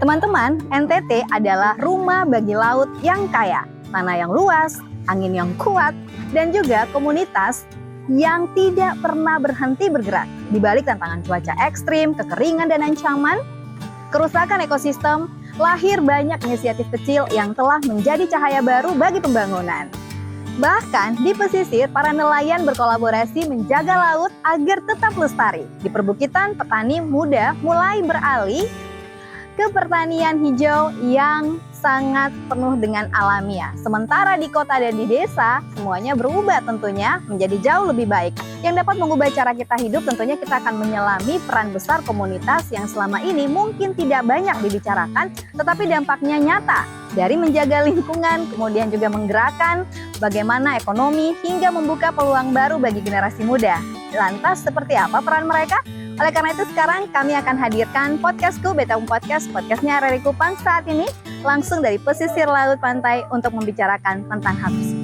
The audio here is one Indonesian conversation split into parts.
Teman-teman, NTT adalah rumah bagi laut yang kaya, tanah yang luas, angin yang kuat, dan juga komunitas yang tidak pernah berhenti bergerak. Di balik tantangan cuaca ekstrim, kekeringan, dan ancaman kerusakan ekosistem, lahir banyak inisiatif kecil yang telah menjadi cahaya baru bagi pembangunan. Bahkan di pesisir, para nelayan berkolaborasi menjaga laut agar tetap lestari. Di perbukitan, petani muda mulai beralih ke pertanian hijau yang sangat penuh dengan alamiah. Sementara di kota dan di desa, semuanya berubah tentunya menjadi jauh lebih baik. Yang dapat mengubah cara kita hidup, tentunya kita akan menyelami peran besar komunitas yang selama ini mungkin tidak banyak dibicarakan, tetapi dampaknya nyata. Dari menjaga lingkungan, kemudian juga menggerakkan bagaimana ekonomi, hingga membuka peluang baru bagi generasi muda. Lantas, seperti apa peran mereka? Oleh karena itu sekarang kami akan hadirkan podcastku, Betaum Podcast, podcastnya Rari Kupang saat ini langsung dari pesisir laut pantai untuk membicarakan tentang hal tersebut.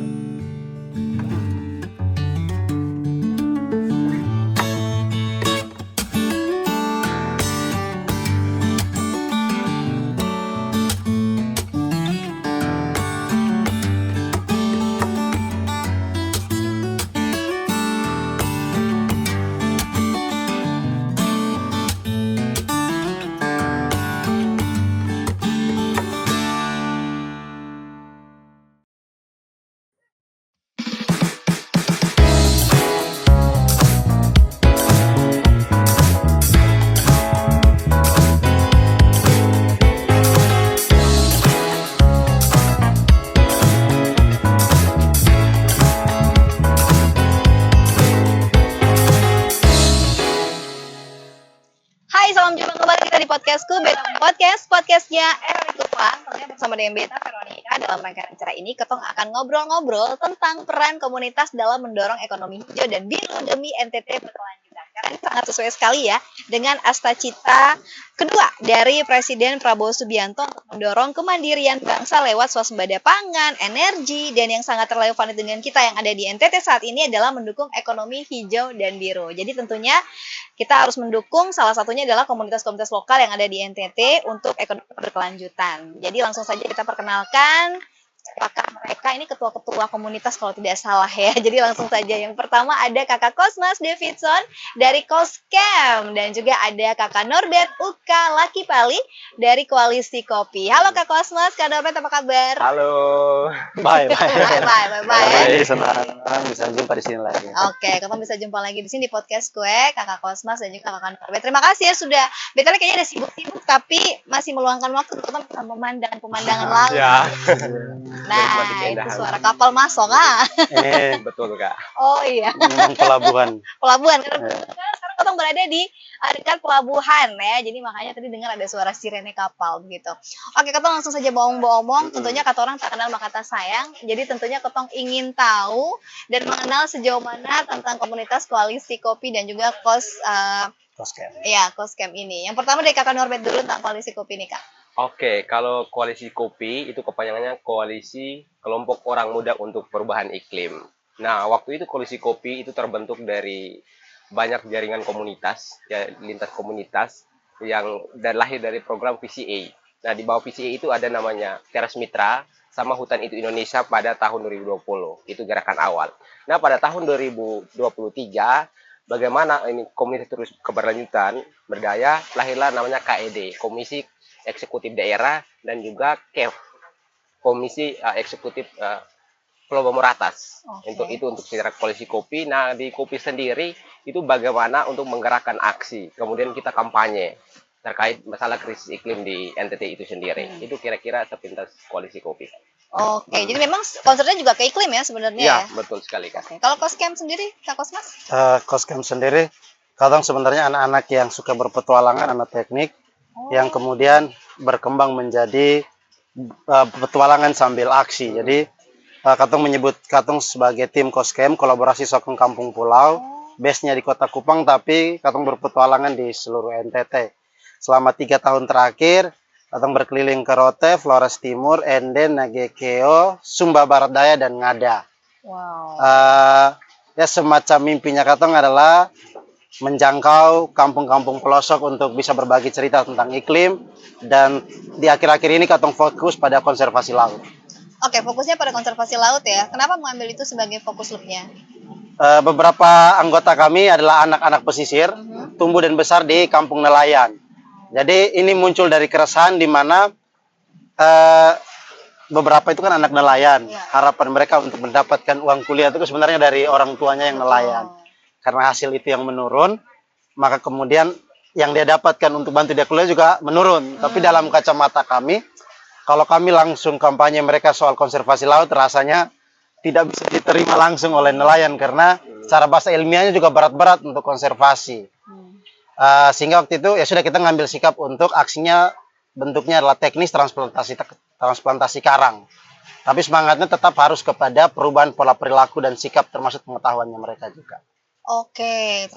Hai, salam jumpa kembali kita di podcastku, Betaum Podcast, podcastnya Rari Kupang. Tentunya bersama dengan Beta Veronica. Dalam rangkaian acara ini, Ketong akan ngobrol-ngobrol tentang peran komunitas dalam mendorong ekonomi hijau dan biru demi NTT berkelanjutan. Karena ini sangat sesuai sekali ya dengan asta-cita kedua dari Presiden Prabowo Subianto untuk mendorong kemandirian bangsa lewat swasembada pangan, energi, dan yang sangat relevan dengan kita yang ada di NTT saat ini adalah mendukung ekonomi hijau dan biru. Jadi tentunya kita harus mendukung, salah satunya adalah komunitas-komunitas lokal yang ada di NTT untuk ekonomi berkelanjutan. Jadi langsung saja kita perkenalkan apakah mereka ini ketua-ketua komunitas kalau tidak salah ya. Jadi langsung saja yang pertama ada Kakak Kosmas Davidson dari Koskem dan juga ada Kakak Norbert Uka Lakipali dari Koalisi Kopi. Halo Kak Kosmas, Kak Norbert apa kabar? Halo. Bye. Senang bisa jumpa di sini lagi. Oke, kapan bisa jumpa lagi di sini di podcast gue, Kakak Kosmas dan juga Kakak Norbert. Terima kasih ya sudah. Betul kayaknya ada sibuk-sibuk tapi masih meluangkan waktu untuk pemandangan laut. Ya. Nah, itu suara kapal masuk Betul Kak. Oh iya. Memang pelabuhan. Pelabuhan. Sekarang kita berada di dekat pelabuhan ya. Jadi makanya tadi dengar ada suara sirene kapal begitu. Oke, kita langsung saja bohong-bohong. Tentunya kata orang tak kenal maka tak sayang. Jadi tentunya Ketong ingin tahu dan mengenal sejauh mana tentang komunitas Koalisi Kopi dan juga Koskem. Ya, Koskem ini. Yang pertama dari Kakak Norbert dulu tentang Koalisi Kopi nih, Kak. Oke, kalau Koalisi Kopi itu kepanjangannya Koalisi Kelompok Orang Muda untuk Perubahan Iklim. Nah, waktu itu Koalisi Kopi itu terbentuk dari banyak jaringan komunitas, ya, lintas komunitas yang lahir dari program VCA. Nah, di bawah VCA itu ada namanya Teras Mitra sama Hutan Itu Indonesia pada tahun 2020. Itu gerakan awal. Nah, pada tahun 2023, bagaimana ini komunitas terus keberlanjutan berdaya, lahirlah namanya KED, Komisi Eksekutif Daerah, dan juga KEF, Komisi Eksekutif Pulau Bamor Atas. Okay. Untuk sejarah Koalisi Kopi. Nah, di Kopi sendiri itu bagaimana untuk menggerakkan aksi, kemudian kita kampanye terkait masalah krisis iklim di NTT itu sendiri. Itu kira-kira sepintas Koalisi Kopi. Oke, jadi memang concernnya juga ke iklim ya sebenarnya ya? Ya, betul sekali Kak. Oke. Kalau Koskem sendiri, Kak Kosmas? Koskem sendiri, kadang sebenarnya anak-anak yang suka berpetualangan, anak teknik, yang kemudian berkembang menjadi petualangan sambil aksi. Jadi Katong menyebut Katong sebagai tim Koskem, kolaborasi Sokong Kampung Pulau, base-nya di Kota Kupang, tapi Katong berpetualangan di seluruh NTT. Selama 3 tahun terakhir, Katong berkeliling ke Rote, Flores Timur, Enden, Nagekeo, Sumba Barat Daya, dan Ngada. Wow. Ya semacam mimpinya Katong adalah menjangkau kampung-kampung pelosok untuk bisa berbagi cerita tentang iklim, dan di akhir-akhir ini katong fokus pada konservasi laut. Oke, fokusnya pada konservasi laut ya. Kenapa mengambil itu sebagai fokus loopnya? Beberapa anggota kami adalah anak-anak pesisir, tumbuh dan besar di kampung nelayan. Jadi ini muncul dari keresahan di mana beberapa itu kan anak nelayan. Ya. Harapan mereka untuk mendapatkan uang kuliah itu sebenarnya dari orang tuanya yang nelayan. Karena hasil itu yang menurun, maka kemudian yang dia dapatkan untuk bantu dia kuliah juga menurun. Tapi dalam kacamata kami, kalau kami langsung kampanye mereka soal konservasi laut, rasanya tidak bisa diterima langsung oleh nelayan karena cara bahasa ilmiahnya juga berat-berat untuk konservasi. Sehingga waktu itu ya sudah kita ngambil sikap untuk aksinya bentuknya adalah teknis transplantasi karang. Tapi semangatnya tetap harus kepada perubahan pola perilaku dan sikap termasuk pengetahuannya mereka juga. Oke,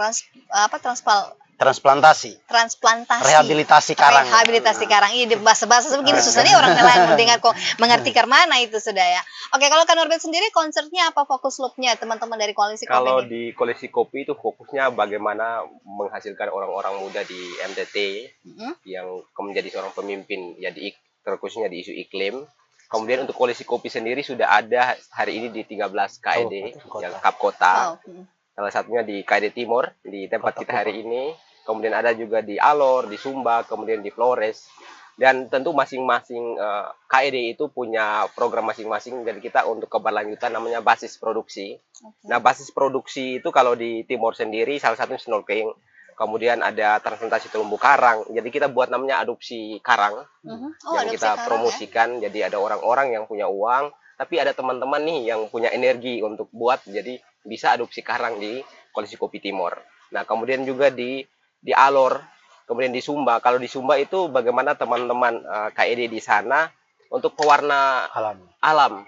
Transplantasi. transplantasi. Rehabilitasi karang. Rehabilitasi karang. Ini bahasa-bahasa begini susah nih orang nelayan mendengar kok mengerti ke mana itu sudah ya. Oke, kalau Kak Norbert sendiri konsernya apa fokus loopnya teman-teman dari koalisi kopi? Kalau ini? di koalisi kopi itu fokusnya bagaimana menghasilkan orang-orang muda di NTT yang menjadi seorang pemimpin ya terkhususnya di isu iklim. Kemudian untuk koalisi kopi sendiri sudah ada hari ini di 13 KED yang Kap Kota. Salah satunya di KED Timur di tempat kita hari ini. Kemudian ada juga di Alor, di Sumba, kemudian di Flores. Dan tentu masing-masing KED itu punya program masing-masing. Jadi kita untuk keberlanjutan namanya basis produksi. Nah, basis produksi itu kalau di Timur sendiri salah satunya snorkeling. Kemudian ada transplantasi terumbu karang. Jadi kita buat namanya adopsi karang yang kita promosikan. Ya? Jadi ada orang-orang yang punya uang, tapi ada teman-teman nih yang punya energi untuk buat. Jadi bisa adopsi karang di koalisi kopi Timur. Nah, kemudian juga di Alor, kemudian di Sumba. Kalau di Sumba itu bagaimana teman-teman KED di sana untuk pewarna alam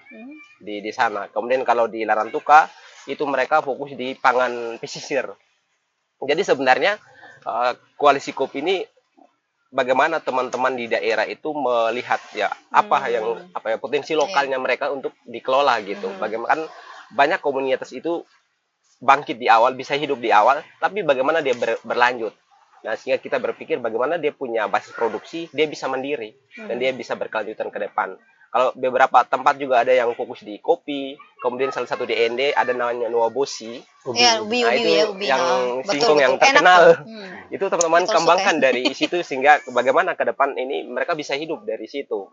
di sana. Kemudian kalau di Larantuka itu mereka fokus di pangan pesisir. Jadi sebenarnya koalisi kopi ini bagaimana teman-teman di daerah itu melihat ya apa yang potensi lokalnya mereka untuk dikelola gitu. Bagaimana banyak komunitas itu bangkit di awal, bisa hidup di awal, tapi bagaimana dia berlanjut. Nah, sehingga kita berpikir bagaimana dia punya basis produksi, dia bisa mandiri dan dia bisa berkelanjutan ke depan. Kalau beberapa tempat juga ada yang fokus di kopi, kemudian salah satu di ND ada namanya Nuabosi. Ya, ubi, nah, itu ubi. yang betul. singkong yang terkenal. Itu teman-teman Betul, kembangkan dari situ sehingga bagaimana ke depan ini mereka bisa hidup dari situ.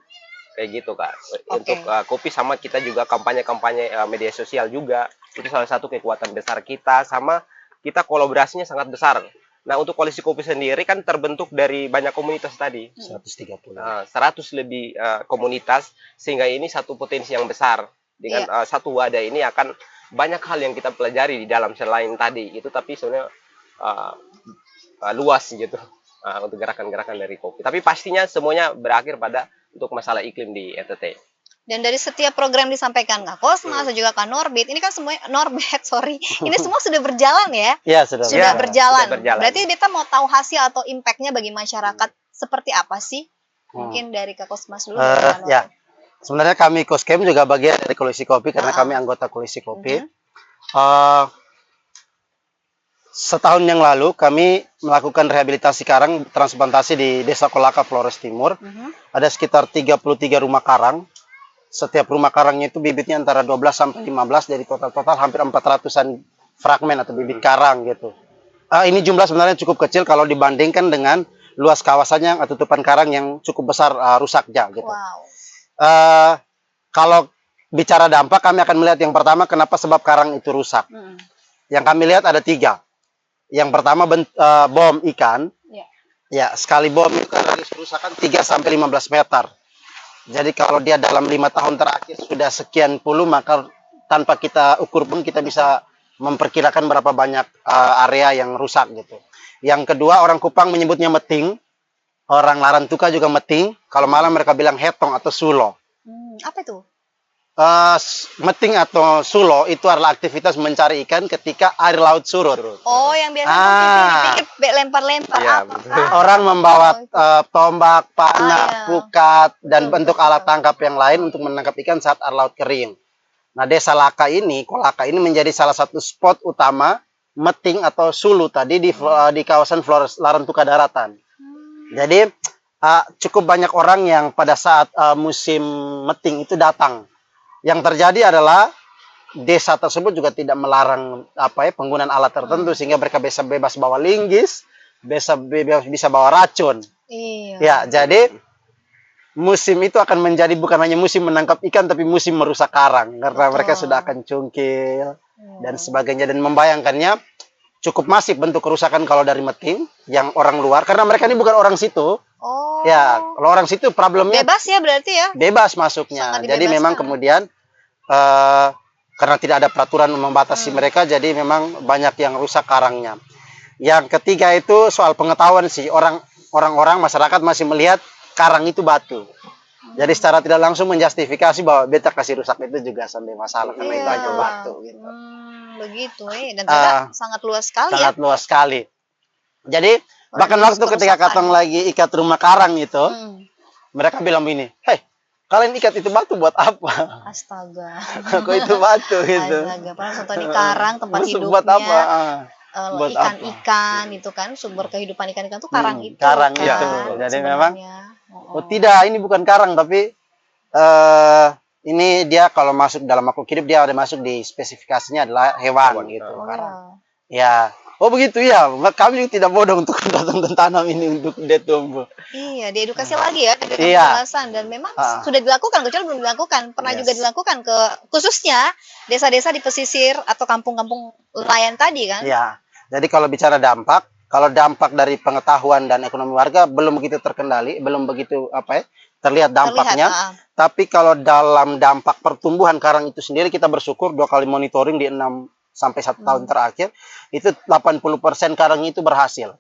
Kayak gitu, Kak. Untuk kopi sama kita juga kampanye-kampanye media sosial juga. Itu salah satu kekuatan besar kita, sama kita kolaborasinya sangat besar. Nah, untuk koalisi kopi sendiri kan terbentuk dari banyak komunitas tadi. 130. 100 lebih komunitas, sehingga ini satu potensi yang besar. Dengan satu wadah ini akan banyak hal yang kita pelajari di dalam selain tadi. Itu tapi sebenarnya luas gitu untuk gerakan-gerakan dari kopi. Tapi pastinya semuanya berakhir pada untuk masalah iklim di NTT. Dan dari setiap program disampaikan Kak Kosmas dan juga Kak Norbert, ini kan semuanya ini semua sudah berjalan ya? Iya, sudah berjalan. Sudah berjalan. Berarti kita mau tahu hasil atau impact-nya bagi masyarakat seperti apa sih? Mungkin dari Kak Kosmas dulu. Ya, sebenarnya kami Koskem juga bagian dari koalisi kopi karena kami anggota koalisi kopi. Setahun yang lalu kami melakukan rehabilitasi karang transplantasi di Desa Kolaka, Flores Timur. Ada sekitar 33 rumah karang. Setiap rumah karangnya itu bibitnya antara 12 sampai 15, dari total hampir 400-an fragmen atau bibit karang gitu. Ini jumlah sebenarnya cukup kecil kalau dibandingkan dengan luas kawasannya atau tutupan karang yang cukup besar rusaknya gitu. Kalau bicara dampak, kami akan melihat yang pertama kenapa sebab karang itu rusak. Yang kami lihat ada 3. Yang pertama bom ikan. Ya, sekali bom itu kan radius kerusakan 3 sampai 15 meter. Jadi kalau dia dalam 5 tahun terakhir sudah sekian puluh, maka tanpa kita ukur pun kita bisa memperkirakan berapa banyak area yang rusak gitu. Yang kedua, orang Kupang menyebutnya meting, orang Larantuka juga meting. Kalau malam mereka bilang hetong atau sulo. Apa itu? Meting atau sulo itu adalah aktivitas mencari ikan ketika air laut surut. Oh, yang biasa pikir lempar-lempar apa? Orang membawa tombak, panah, pukat, dan bentuk alat tangkap yang lain untuk menangkap ikan saat air laut kering. Nah, Desa Kolaka ini menjadi salah satu spot utama meting atau sulu tadi di kawasan Flores Larantuka Daratan. Jadi cukup banyak orang yang pada saat musim meting itu datang. Yang terjadi adalah desa tersebut juga tidak melarang penggunaan alat tertentu sehingga mereka bisa bebas bawa linggis, bisa bawa racun. Iya. Ya, jadi musim itu akan menjadi bukan hanya musim menangkap ikan tapi musim merusak karang karena Betul. mereka sudah akan cungkil dan sebagainya, dan membayangkannya cukup masif bentuk kerusakan kalau dari meting yang orang luar, karena mereka ini bukan orang situ. Oh. Ya, kalau orang situ problemnya Bebas ya berarti ya? bebas masuknya. Sangat Jadi memang dibebaskan. kemudian karena tidak ada peraturan membatasi mereka, jadi memang banyak yang rusak karangnya. Yang ketiga itu soal pengetahuan sih, orang-orang masyarakat masih melihat karang itu batu. Jadi secara tidak langsung menjustifikasi bahwa beta kasih rusak itu juga sampai masalah karena itu hanya batu gitu. Begitu dan ternyata sangat luas sekali Sangat ya. luas sekali. Jadi bahkan waktu ketika katong lagi ikat rumah karang itu, mereka bilang begini, "Hei, kalian ikat itu batu buat apa?" Astaga. Kok itu batu gitu. Astaga, padahal contoh di karang tempat Maksud hidupnya. buat apa? Buat ikan-ikan itu kan sumber kehidupan ikan-ikan itu karang itu. Karang kan, itu. Jadi memang sebenarnya. tidak, ini bukan karang tapi ini dia kalau masuk dalam makhluk hidup dia ada masuk di spesifikasinya adalah hewan gitu. Karang. Ya. Oh begitu ya. Kami juga tidak bodoh untuk datang dan tanam ini untuk dia tumbuh. Iya, diedukasi lagi ya, diberikan Iya. penjelasan, dan memang sudah dilakukan, kecuali belum dilakukan. Pernah juga dilakukan ke khususnya desa-desa di pesisir atau kampung-kampung nelayan tadi kan? Iya. Jadi kalau bicara dampak, kalau dampak dari pengetahuan dan ekonomi warga belum begitu terkendali, belum begitu terlihat dampaknya. Tapi kalau dalam dampak pertumbuhan karang itu sendiri kita bersyukur 2 kali monitoring di 6 sampai 1 tahun terakhir itu 80% karang itu berhasil.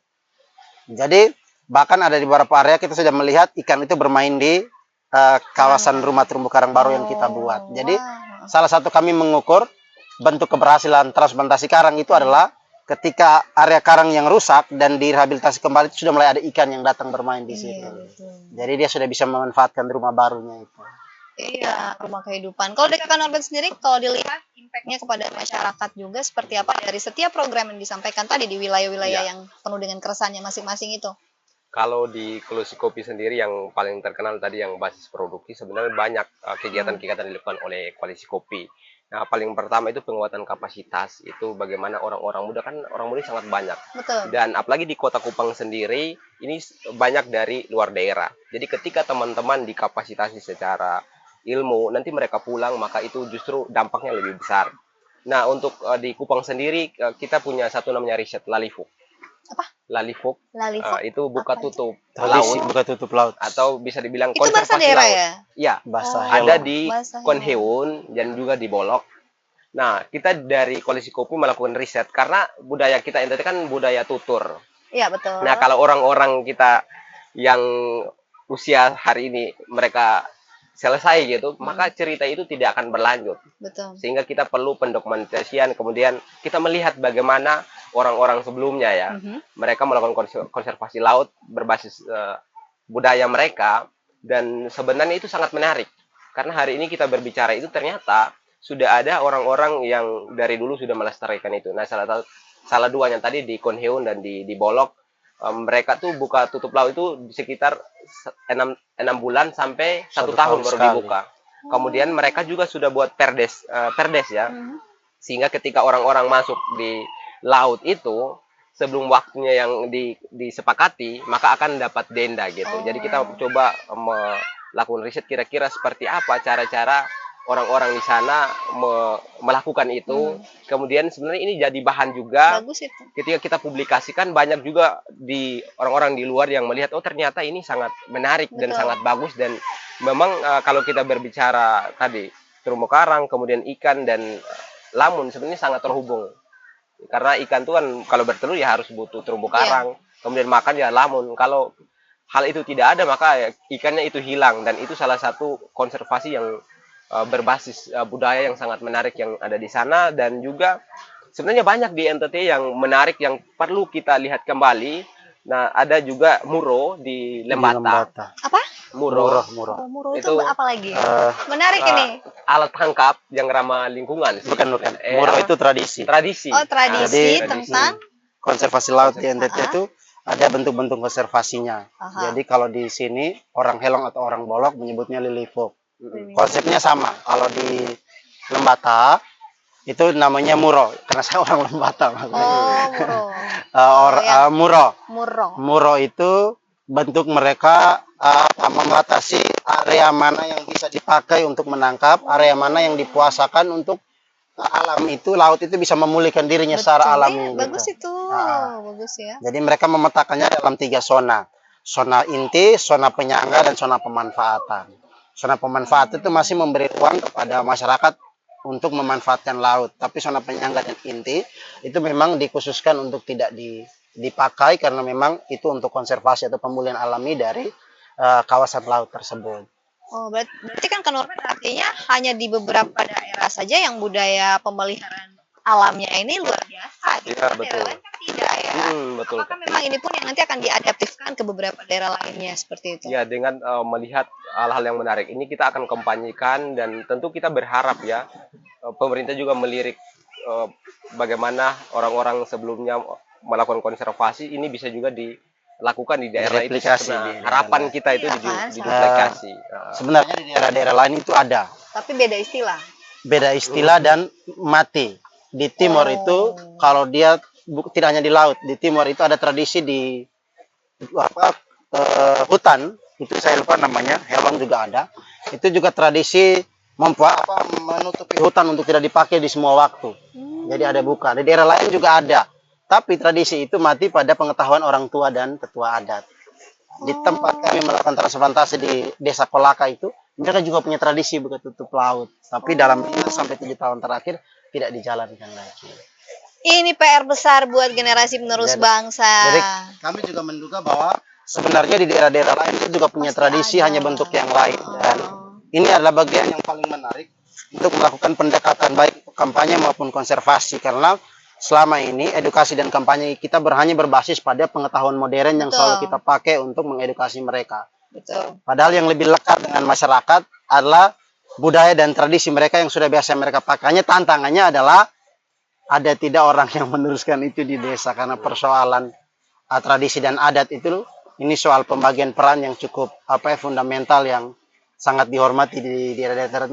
Jadi bahkan ada di beberapa area kita sudah melihat ikan itu bermain di kawasan rumah terumbu karang baru yang kita buat. Jadi salah satu kami mengukur bentuk keberhasilan transplantasi karang itu adalah ketika area karang yang rusak dan direhabilitasi kembali itu sudah mulai ada ikan yang datang bermain di situ. Jadi dia sudah bisa memanfaatkan rumah barunya itu. Iya, rumah kehidupan. Kalau dari Kakak Norbert sendiri, kalau dilihat impact-nya kepada masyarakat juga seperti apa dari setiap program yang disampaikan tadi di wilayah-wilayah yang penuh dengan keresahannya masing-masing itu? Kalau di Koalisi Kopi sendiri yang paling terkenal tadi yang basis produksi, sebenarnya banyak kegiatan-kegiatan dilakukan oleh Koalisi Kopi. Nah, paling pertama itu penguatan kapasitas, itu bagaimana orang-orang muda, kan orang muda sangat banyak. Betul. Dan apalagi di Kota Kupang sendiri, ini banyak dari luar daerah. Jadi ketika teman-teman dikapasitasi secara ilmu, nanti mereka pulang, maka itu justru dampaknya lebih besar. Nah, untuk di Kupang sendiri, kita punya satu namanya riset Lalifuk. Apa? Lalifuk. Lalifuk. Itu buka tutup Tradisi laut, buka tutup laut. atau bisa dibilang Itu bahasa konservasi daerah laut. ya? Iya, Bahasa ada Hewan. di Bahasa Hewan. Konheun dan juga di Bolok. Nah, kita dari Koalisi Kopi melakukan riset karena budaya kita NTT kan budaya tutur. Iya, betul. Nah, kalau orang-orang kita yang usia hari ini mereka selesai gitu, maka cerita itu tidak akan berlanjut. Betul. Sehingga kita perlu pendokumentasian, kemudian kita melihat bagaimana orang-orang sebelumnya ya, mereka melakukan konservasi laut berbasis budaya mereka, dan sebenarnya itu sangat menarik. Karena hari ini kita berbicara itu ternyata sudah ada orang-orang yang dari dulu sudah melestarikan itu. Nah, salah duanya tadi di Konheun dan di Bolok, mereka tuh buka tutup laut itu sekitar 6 bulan sampai 1 tahun baru dibuka. Kemudian mereka juga sudah buat perdes ya. Sehingga ketika orang-orang masuk di laut itu sebelum waktunya yang disepakati, maka akan dapat denda gitu. Jadi kita coba melakukan riset kira-kira seperti apa cara-cara orang-orang di sana melakukan itu. Kemudian sebenarnya ini jadi bahan juga. Bagus itu. Ketika kita publikasikan, banyak juga di orang-orang di luar yang melihat, oh ternyata ini sangat menarik dan sangat bagus. Dan memang kalau kita berbicara tadi terumbu karang, kemudian ikan dan lamun sebenarnya sangat terhubung. Karena ikan itu kan kalau bertelur ya harus butuh terumbu karang, kemudian makan ya lamun. Kalau hal itu tidak ada, maka ikannya itu hilang, dan itu salah satu konservasi yang berbasis budaya yang sangat menarik yang ada di sana. Dan juga sebenarnya banyak di NTT yang menarik yang perlu kita lihat kembali. Nah, ada juga Muro di Lembata. Apa? Muro. Muro. Oh, muro itu Itu, apa lagi? Eh, Menarik eh, ini. alat tangkap yang ramah lingkungan sih. bukan. Muro apa? itu tradisi. Tradisi. Oh, tradisi jadi, tentang Konservasi laut di NTT Ah. itu ada bentuk-bentuk konservasinya. Aha. Jadi kalau di sini orang Helong atau orang Bolok menyebutnya lilipop. Mm-mm. Konsepnya sama. Kalau di Lembata itu namanya muro karena saya orang Lembata. oh, muro. Muro. Muro. Muro itu bentuk mereka membatasi area mana yang bisa dipakai untuk menangkap, area mana yang dipuasakan untuk alam itu, laut itu bisa memulihkan dirinya secara alami. Bagus gitu. itu. Ah. Bagus ya. Jadi mereka memetakannya dalam 3 zona. Zona inti, zona penyangga, dan zona pemanfaatan. Zona pemanfaatan itu masih memberi ruang kepada masyarakat untuk memanfaatkan laut. Tapi zona penyangga dan inti itu memang dikhususkan untuk tidak dipakai karena memang itu untuk konservasi atau pemulihan alami dari kawasan laut tersebut. Oh, berarti kan Norbert artinya hanya di beberapa daerah saja yang budaya pemeliharaan alamnya ini luar biasa. Gitu. Iya, Kan betul. daerah lain kan tidak ya. Betul. Apakah memang ini pun yang nanti akan diadaptifkan ke beberapa daerah lainnya seperti itu? Ya, dengan melihat hal-hal yang menarik ini kita akan kampanyekan, dan tentu kita berharap ya pemerintah juga melirik bagaimana orang-orang sebelumnya melakukan konservasi ini bisa juga dilakukan di daerah itu. Direplikasi Sebenarnya di harapan daerah. kita itu Iya kan, diduplikasi. Sebenarnya di daerah-daerah lain itu ada. Tapi beda istilah. Beda istilah dan mati. Di timur Oh. itu kalau dia tidak hanya di laut, di timur itu ada tradisi di hutan, itu saya lupa namanya, Helong juga ada. Itu juga tradisi menutupi hutan untuk tidak dipakai di semua waktu. Jadi ada buka. Di daerah lain juga ada. Tapi tradisi itu mati pada pengetahuan orang tua dan ketua adat. Di tempat kami melakukan transplantasi di Desa Kolaka itu, mereka juga punya tradisi buka tutup laut. Tapi dalam 5 sampai 7 tahun terakhir tidak dijalankan lagi. Ini PR besar buat generasi penerus bangsa. Jadi kami juga menduga bahwa sebenarnya di daerah-daerah lain itu juga punya Pasti tradisi, ada. hanya bentuk yang lain. Dan ini adalah bagian yang paling menarik untuk melakukan pendekatan baik kampanye maupun konservasi, karena selama ini edukasi dan kampanye kita hanya berbasis pada pengetahuan modern yang Betul. selalu kita pakai untuk mengedukasi mereka. Betul. Padahal yang lebih lekat dengan masyarakat adalah budaya dan tradisi mereka yang sudah biasa mereka pakai. Hanya tantangannya adalah ada tidak orang yang meneruskan itu di desa, karena persoalan tradisi dan adat itu ini soal pembagian peran yang cukup fundamental, yang sangat dihormati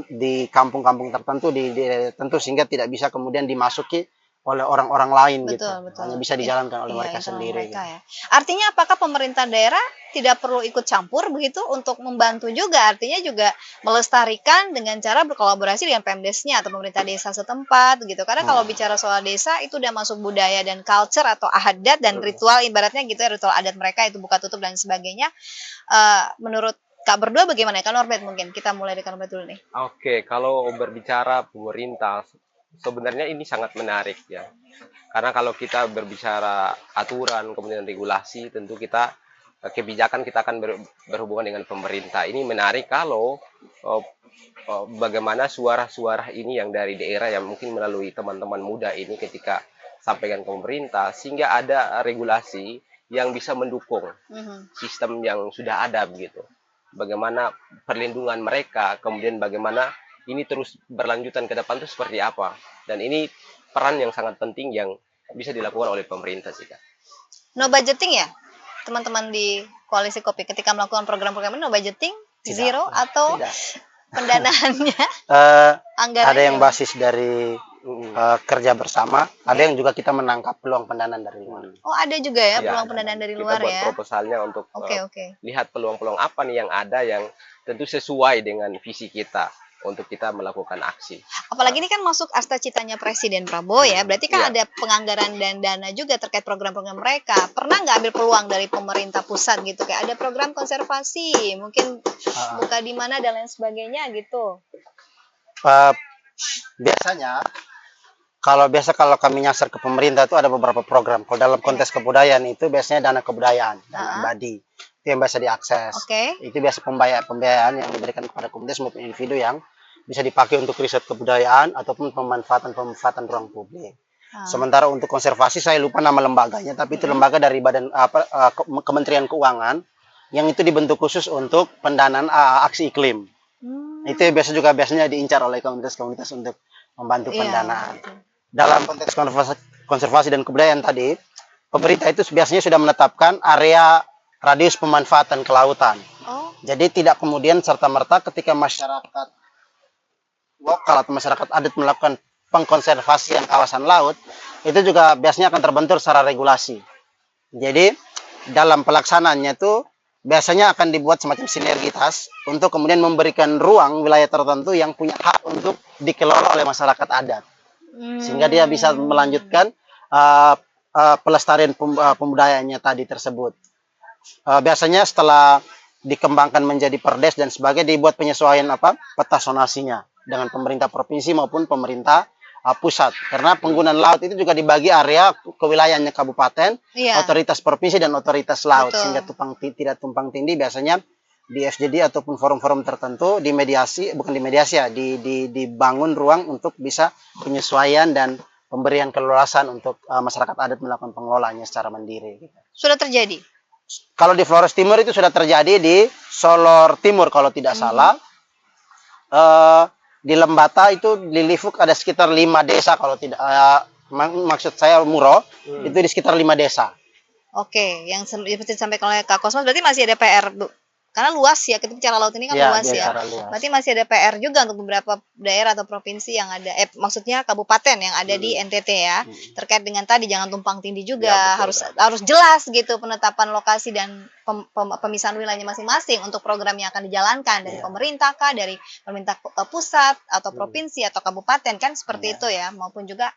di kampung-kampung tertentu, di daerah tertentu, sehingga tidak bisa kemudian dimasuki oleh orang-orang lain. Betul. Hanya bisa dijalankan oleh mereka internal sendiri. mereka, ya. Artinya apakah pemerintah daerah tidak perlu ikut campur begitu untuk membantu juga? Artinya juga melestarikan dengan cara berkolaborasi dengan Pemdesnya atau pemerintah desa setempat gitu. Karena kalau bicara soal desa itu udah masuk budaya dan culture atau adat dan ritual, ibaratnya gitu ya, ritual adat mereka itu buka tutup dan sebagainya. Menurut Kak berdua bagaimana? Kak Norbert, mungkin kita mulai dari Kak Norbert dulu nih. Oke, kalau berbicara pemerintah, sebenarnya ini sangat menarik ya. Karena kalau kita berbicara aturan, kemudian regulasi, tentu kebijakan kita akan berhubungan dengan pemerintah. Ini menarik kalau bagaimana suara-suara ini yang dari daerah, yang mungkin melalui teman-teman muda ini ketika sampaikan ke pemerintah, sehingga ada regulasi yang bisa mendukung sistem yang sudah ada begitu. Bagaimana perlindungan mereka, kemudian bagaimana ini terus berlanjutan ke depan itu seperti apa. Dan ini peran yang sangat penting yang bisa dilakukan oleh pemerintah sih, Kak. No budgeting ya? Teman-teman di Koalisi Kopi ketika melakukan program-program ini no budgeting? Zero atau Tidak. pendanaannya? Anggarannya? Ada yang basis dari kerja bersama, ada yang juga kita menangkap peluang pendanaan dari luar. Oh, ada juga ya Ya, peluang pendanaan dari kita luar buat ya? proposalnya untuk Oke. lihat peluang-peluang apa nih yang ada yang tentu sesuai dengan visi kita untuk kita melakukan aksi. Apalagi ini kan masuk asta citanya Presiden Prabowo ya, berarti kan Iya. ada penganggaran dan dana juga terkait program-program mereka. Pernah nggak ambil peluang dari pemerintah pusat gitu, kayak ada program konservasi, mungkin buka di mana dan lain sebagainya gitu? Biasanya kalau kami nyasar ke pemerintah itu ada beberapa program. Kalau dalam konteks kebudayaan itu biasanya dana kebudayaan, dana abadi, itu yang biasa diakses. Oke. Itu biasa pembiayaan yang diberikan kepada komunitas maupun individu yang bisa dipakai untuk riset kebudayaan ataupun pemanfaatan ruang publik. Sementara untuk konservasi saya lupa nama lembaganya, tapi itu lembaga dari Kementerian Keuangan yang itu dibentuk khusus untuk pendanaan aksi iklim. Itu biasanya diincar oleh komunitas-komunitas untuk membantu Iya, pendanaan. betul. Dalam konteks konservasi dan kebudayaan tadi, pemerintah itu biasanya sudah menetapkan area radius pemanfaatan kelautan. Oh, Jadi tidak kemudian serta-merta ketika masyarakat lokal atau masyarakat adat melakukan pengkonservasian kawasan laut, itu juga biasanya akan terbentur secara regulasi. Jadi dalam pelaksanaannya itu biasanya akan dibuat semacam sinergitas untuk kemudian memberikan ruang wilayah tertentu yang punya hak untuk dikelola oleh masyarakat adat, sehingga dia bisa melanjutkan pelestarian pemudayaannya tadi tersebut. Biasanya setelah dikembangkan menjadi perdes dan sebagainya, dibuat penyesuaian peta zonasinya dengan pemerintah provinsi maupun pemerintah pusat, karena penggunaan laut itu juga dibagi area ke wilayahnya kabupaten, iya. otoritas provinsi dan otoritas laut. Betul. Sehingga tidak tumpang tindih. Biasanya di FJD ataupun forum-forum tertentu dibangun ruang untuk bisa penyesuaian dan pemberian keleluasan untuk masyarakat adat melakukan pengelolaannya secara mandiri gitu. Sudah terjadi. Kalau di Flores Timur itu sudah terjadi, di Solor Timur kalau tidak salah. Di Lembata itu di Livuk ada sekitar 5 desa kalau tidak maksud saya Muro itu di sekitar 5 desa. Oke, yang seperti disampaikan oleh Kak Kosmas berarti masih ada PR, Bu. Karena luas ya, kita bicara laut ini kan luas ya. Luas. Berarti masih ada PR juga untuk beberapa daerah atau provinsi yang ada, maksudnya kabupaten yang ada di NTT ya. Terkait dengan tadi jangan tumpang tindih juga, Ya, betul, harus jelas gitu penetapan lokasi dan pemisahan wilayahnya masing-masing untuk program yang akan dijalankan dari pemerintah kah, dari pemerintah pusat atau provinsi atau kabupaten kan seperti itu ya, maupun juga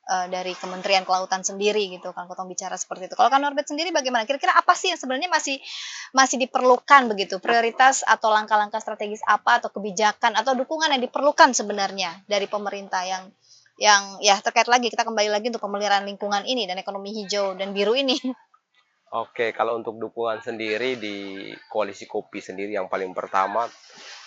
dari Kementerian Kelautan sendiri gitu kan, kalau bicara seperti itu. Kalau kan Norbert sendiri bagaimana? Kira-kira apa sih yang sebenarnya masih diperlukan begitu? Prioritas atau langkah-langkah strategis apa atau kebijakan atau dukungan yang diperlukan sebenarnya dari pemerintah yang ya terkait lagi, kita kembali lagi untuk pemeliharaan lingkungan ini dan ekonomi hijau dan biru ini. Oke, kalau untuk dukungan sendiri di koalisi kopi sendiri yang paling pertama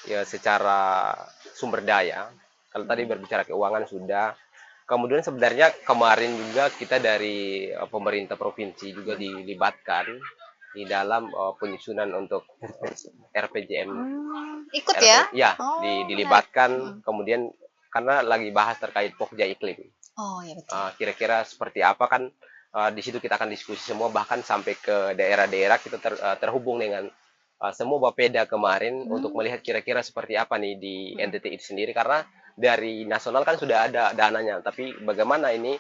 ya secara sumber daya. Kalau tadi berbicara keuangan sudah. Kemudian sebenarnya kemarin juga kita dari pemerintah provinsi juga dilibatkan di dalam penyusunan untuk RPJM. Ikut ya? Ya, Oh, dilibatkan. Kemudian karena lagi bahas terkait Pokja Iklim. Oh ya betul. Kira-kira seperti apa kan? Di situ kita akan diskusi semua, bahkan sampai ke daerah-daerah kita terhubung dengan semua Bapeda kemarin untuk melihat kira-kira seperti apa nih di NTT itu sendiri, karena dari nasional kan sudah ada dananya, tapi bagaimana ini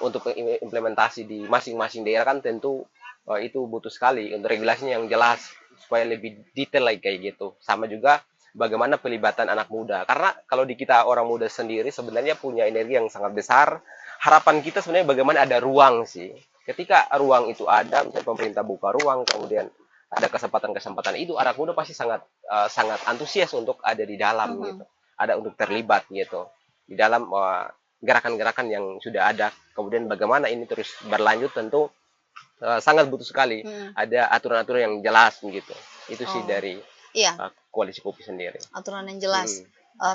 untuk implementasi di masing-masing daerah kan tentu itu butuh sekali untuk regulasinya yang jelas supaya lebih detail lagi kayak gitu. Sama juga bagaimana pelibatan anak muda, karena kalau di kita orang muda sendiri sebenarnya punya energi yang sangat besar. Harapan kita sebenarnya bagaimana ada ruang sih. Ketika ruang itu ada, misalnya pemerintah buka ruang, kemudian ada kesempatan-kesempatan itu, anak muda pasti sangat antusias untuk ada di dalam gitu. Ada untuk terlibat gitu di dalam gerakan-gerakan yang sudah ada. Kemudian bagaimana ini terus berlanjut tentu sangat butuh sekali ada aturan-aturan yang jelas gitu. Itu sih dari koalisi kopi sendiri. Aturan yang jelas.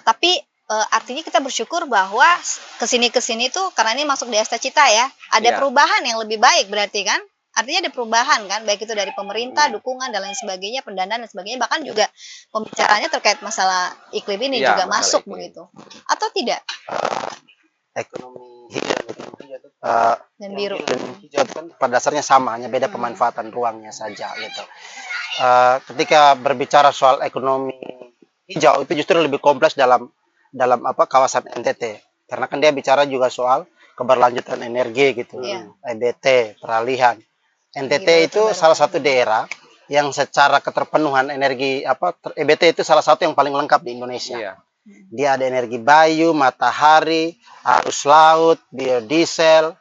Tapi artinya kita bersyukur bahwa kesini tuh karena ini masuk di Asta Cita ya, ada perubahan yang lebih baik berarti kan? Artinya ada perubahan kan, baik itu dari pemerintah, dukungan dan lain sebagainya, pendanaan dan sebagainya, bahkan juga pembicaranya terkait masalah iklim ini juga masuk begitu, atau tidak? Ekonomi hijau Dan biru. Hijau kan pada dasarnya sama, hanya beda pemanfaatan ruangnya saja gitu. Ketika berbicara soal ekonomi hijau itu justru lebih kompleks dalam kawasan NTT, karena kan dia bicara juga soal keberlanjutan energi gitu, EBT, peralihan. NTT itu salah satu daerah yang secara keterpenuhan energi EBT itu salah satu yang paling lengkap di Indonesia. Dia ada energi bayu, matahari, arus laut, biodiesel,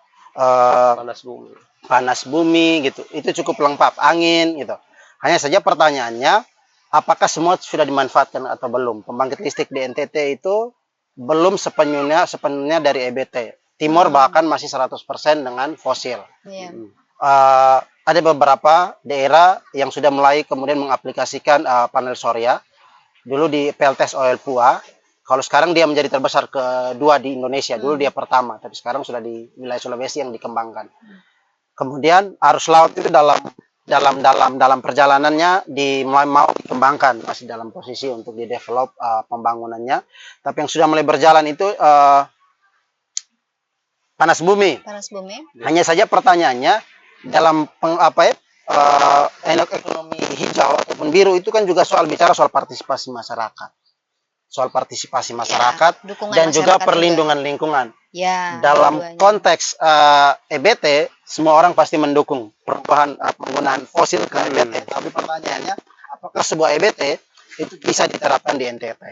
panas bumi gitu. Itu cukup lengkap, angin gitu. Hanya saja pertanyaannya, apakah semua sudah dimanfaatkan atau belum? Pembangkit listrik di NTT itu belum sepenuhnya dari EBT. Timur bahkan masih 100% dengan fosil. Ada beberapa daerah yang sudah mulai kemudian mengaplikasikan panel surya. Dulu di PLTS OL Pua, kalau sekarang dia menjadi terbesar kedua di Indonesia. Dulu dia pertama, tapi sekarang sudah di wilayah Sulawesi yang dikembangkan. Kemudian arus laut itu dalam dalam perjalanannya mau dikembangkan, masih dalam posisi untuk di develop pembangunannya. Tapi yang sudah mulai berjalan itu panas bumi. Panas bumi. Hanya saja pertanyaannya dalam ekonomi hijau ataupun biru itu kan juga bicara soal partisipasi masyarakat. Soal partisipasi masyarakat dukungan dan juga masyarakat perlindungan lingkungan. Ya, Dalam dua-duanya. konteks EBT, semua orang pasti mendukung perubahan penggunaan fosil ke EBT. Tapi pertanyaannya, apakah sebuah EBT itu bisa diterapkan di NTT?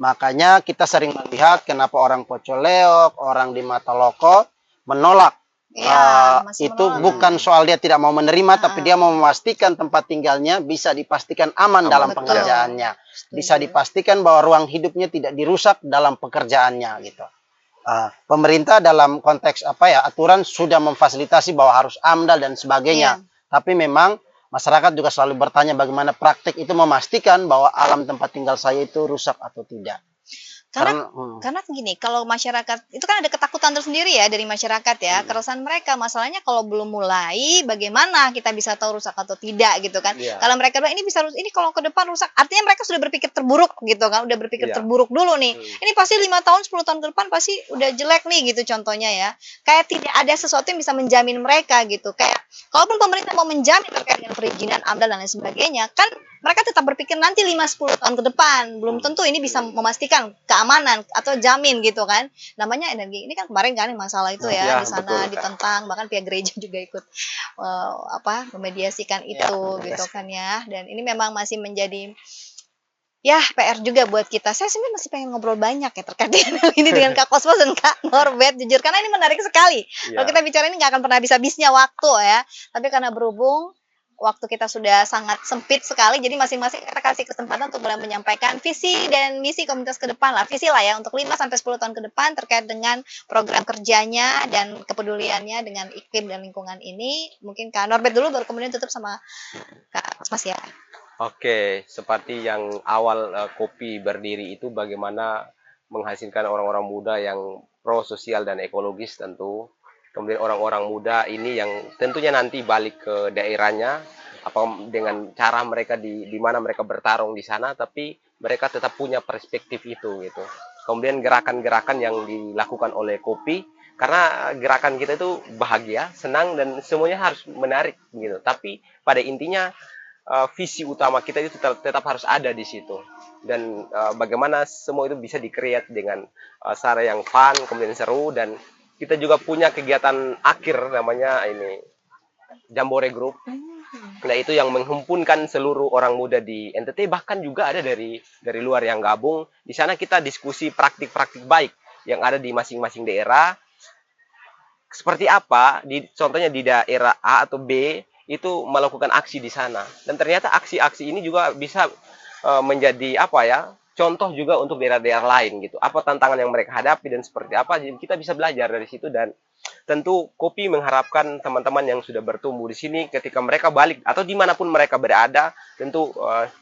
Makanya kita sering melihat kenapa orang Pocoleok, orang di Mataloko menolak. Masih Itu menolak. bukan soal dia tidak mau menerima, tapi dia mau memastikan tempat tinggalnya bisa dipastikan aman dalam Betul. pengerjaannya. Setuju. Bisa dipastikan bahwa ruang hidupnya tidak dirusak dalam pekerjaannya gitu. Pemerintah dalam konteks aturan sudah memfasilitasi bahwa harus AMDAL dan sebagainya. Tapi memang masyarakat juga selalu bertanya bagaimana praktik itu memastikan bahwa alam tempat tinggal saya itu rusak atau tidak. Karena gini, kalau masyarakat itu kan ada ketakutan tersendiri ya dari masyarakat ya, keresahan mereka. Masalahnya kalau belum mulai, bagaimana kita bisa tahu rusak atau tidak gitu kan? Kalau mereka bilang ini bisa rusak, ini kalau ke depan rusak, artinya mereka sudah berpikir terburuk gitu kan? Udah berpikir terburuk dulu nih. Ini pasti 5 tahun, 10 tahun ke depan pasti udah jelek nih gitu contohnya ya. Kayak tidak ada sesuatu yang bisa menjamin mereka gitu. Kayak kalaupun pemerintah mau menjamin terkait dengan perizinan AMDAL dan lain sebagainya, kan mereka tetap berpikir nanti 5-10 tahun ke depan. Belum tentu ini bisa memastikan keamanan atau jamin gitu kan. Namanya energi. Ini kan kemarin kan masalah itu ya di sana betul. ditentang, bahkan pihak gereja juga ikut memediasikan itu gitu kan ya. Dan ini memang masih menjadi PR juga buat kita. Saya sebenarnya masih pengen ngobrol banyak ya terkait dengan hal ini dengan Kak Cosmos dan Kak Norbert jujur karena ini menarik sekali. Kalau kita bicara ini nggak akan pernah habis-habisnya waktu ya. Tapi karena berhubung waktu kita sudah sangat sempit sekali, jadi masing-masing kita kasih kesempatan untuk mulai menyampaikan visi dan misi komunitas ke depan lah, visi lah ya untuk 5-10 tahun ke depan terkait dengan program kerjanya dan kepeduliannya dengan iklim dan lingkungan ini. Mungkin Kak Norbert dulu, baru kemudian tutup sama Kak Mas ya. Oke, seperti yang awal kopi berdiri itu bagaimana menghasilkan orang-orang muda yang pro sosial dan ekologis tentu. Kemudian orang-orang muda ini yang tentunya nanti balik ke daerahnya apa dengan cara mereka di mana mereka bertarung di sana, tapi mereka tetap punya perspektif itu gitu. Kemudian gerakan-gerakan yang dilakukan oleh kopi, karena gerakan kita itu bahagia, senang dan semuanya harus menarik gitu. Tapi pada intinya visi utama kita itu tetap harus ada di situ. Dan bagaimana semua itu bisa di-create dengan cara yang fun, kemudian seru, dan kita juga punya kegiatan akhir namanya ini Jambore Group. Nah, itu yang menghimpunkan seluruh orang muda di NTT, bahkan juga ada dari luar yang gabung. Di sana kita diskusi praktik-praktik baik yang ada di masing-masing daerah. Seperti apa contohnya di daerah A atau B itu melakukan aksi di sana. Dan ternyata aksi-aksi ini juga bisa menjadi contoh juga untuk daerah-daerah lain gitu. Apa tantangan yang mereka hadapi dan seperti apa, jadi kita bisa belajar dari situ. Dan tentu kopi mengharapkan teman-teman yang sudah bertumbuh di sini ketika mereka balik atau dimanapun mereka berada, tentu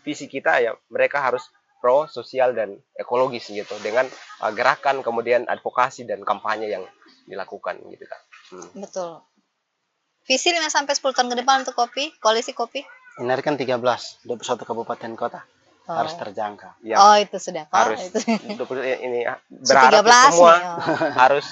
visi kita ya mereka harus pro sosial dan ekologis gitu dengan gerakan kemudian advokasi dan kampanye yang dilakukan gitu kan. Betul. Visi 5-10 tahun ke depan untuk kopi, koalisi kopi. Ini kan 21 kabupaten kota. Harus terjangkau. Ya, itu sudah harus itu. ini berharap 13 semua nih, harus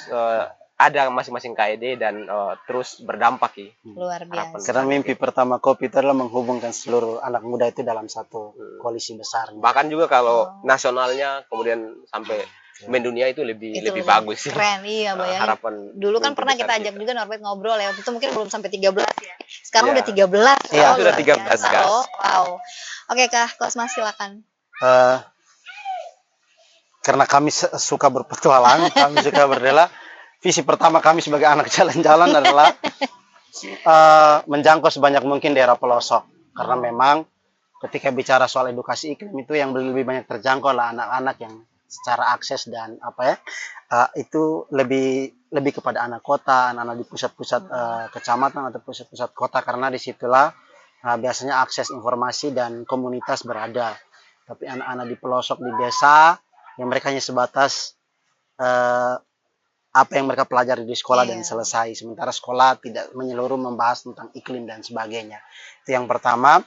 ada masing-masing KED dan terus berdampak ya. Luar biasa. Karena mimpi pertama kopi itu adalah menghubungkan seluruh anak muda itu dalam satu koalisi besar. Bahkan juga kalau nasionalnya kemudian sampai mendunia itu lebih bagus sih. Keren, iya bayangin. Harapan dulu kan pernah kita ajak juga Norbert ngobrol ya. Waktu itu mungkin belum sampai 13 ya. Sekarang udah 13. Iya, sudah 13 kan. Wow. Oke, Kak Cosmas silakan. Karena kami suka berpetualang, kami suka berdela. Visi pertama kami sebagai anak jalan-jalan adalah menjangkau sebanyak mungkin daerah pelosok. Karena memang ketika bicara soal edukasi iklim itu yang lebih banyak terjangkau lah anak-anak yang secara akses dan itu lebih kepada anak kota, anak-anak di pusat-pusat kecamatan atau pusat-pusat kota, karena disitulah biasanya akses informasi dan komunitas berada. Tapi anak-anak di pelosok di desa yang mereka hanya sebatas apa yang mereka pelajari di sekolah dan Iya. selesai. Sementara sekolah tidak menyeluruh membahas tentang iklim dan sebagainya. Itu yang pertama.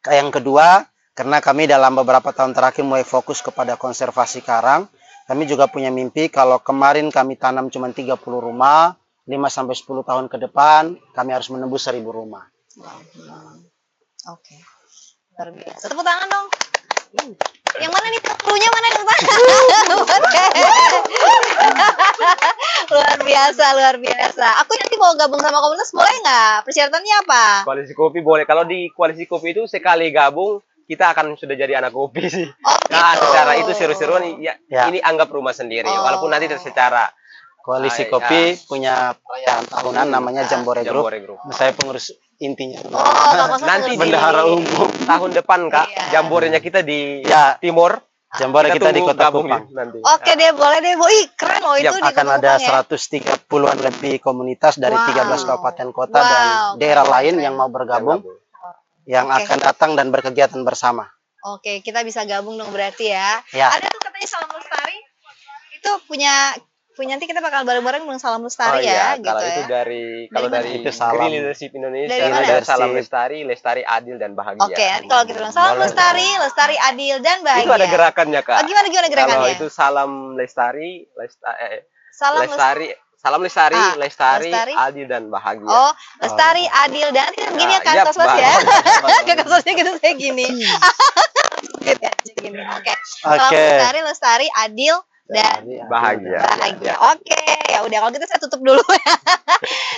Yang kedua, karena kami dalam beberapa tahun terakhir mulai fokus kepada konservasi karang, kami juga punya mimpi kalau kemarin kami tanam cuma 30 rumah, 5-10 tahun ke depan kami harus menembus 1000 rumah. Oke. Luar biasa. Tepuk tangan dong. Yang mana nih krunya mana nih? Luar biasa, luar biasa. Aku nanti mau gabung sama komunitas boleh nggak? Persyaratannya apa? Koalisi kopi boleh. Kalau di koalisi kopi itu sekali gabung kita akan sudah jadi anak kopi sih. Oh, Nah, gitu. secara itu seru-seruan ya, Ya. ini anggap rumah sendiri. Oh. Walaupun nanti secara Koalisi Ah, Kopi punya perayaan tahunan namanya Jambore Group. Jambore Group. Saya pengurus intinya. Oh, Kak Kosmas Nanti ngerti. bendahara umum. Tahun depan Kak, Iya. jamborenya kita di Ya, Timur. Jambore kita di tunggu Kota gabung Kupang. nanti. Oke deh, boleh deh, Bu. Ih, keren loh itu Siap, di Akan Kota ada Kupang ya. 130-an lebih komunitas dari Wow. 13 kabupaten kota Wow, dan daerah keren, lain keren. yang mau bergabung, yang Oke. akan datang dan berkegiatan bersama. Oke, kita bisa gabung dong berarti ya. Ya. Ada tuh katanya Salam Lestari. Itu punya nanti kita bakal bareng-bareng dengan Salam Lestari ya, gitu kalau ya. itu kalau Dari mana? dari Itu Salam. Green Leadership Indonesia, Dari mana? ada Salam Leadership. Lestari adil dan bahagia. Oke, nanti kalau kita bilang Salam Lestari, Lestari adil dan bahagia. Itu ada gerakannya Kak. Oh, gimana Kalau gerakannya? itu Salam Lestari, Salam Salam Lestari, Ah, Lestari, Lestari. adil dan bahagia. Oh, Lestari, adil dan gini ya Kak Yap, Kosmas ya. Bang. Kak Kosmasnya gitu saya gini. Gitu ya, gini. Oke. Salam Oke. Lestari, Lestari, adil dan Bahagia. bahagia. Oke, ya udah kalau gitu saya tutup dulu.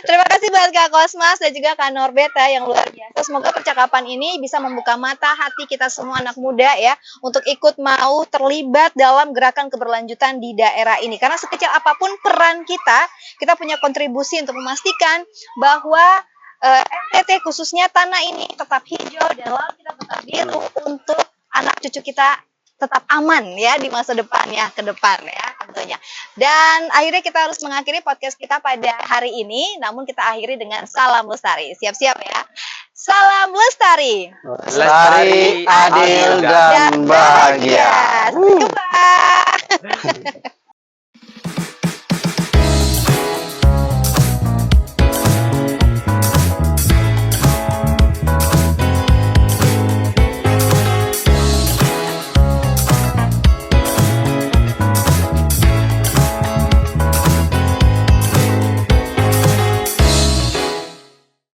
Terima kasih buat Kak Kosmas dan juga Kak Norbert ya, yang luar biasa. Semoga percakapan ini bisa membuka mata hati kita semua anak muda ya untuk ikut mau terlibat dalam gerakan keberlanjutan di daerah ini. Karena sekecil apapun peran kita punya kontribusi untuk memastikan bahwa NTT khususnya tanah ini tetap hijau dan laut kita tetap biru untuk anak cucu kita tetap aman ya di masa depan ya, ke depan ya tentunya. Dan akhirnya kita harus mengakhiri podcast kita pada hari ini, namun kita akhiri dengan salam lestari. Siap-siap ya. Salam lestari. Lestari, adil, dan bahagia. Sampai jumpa.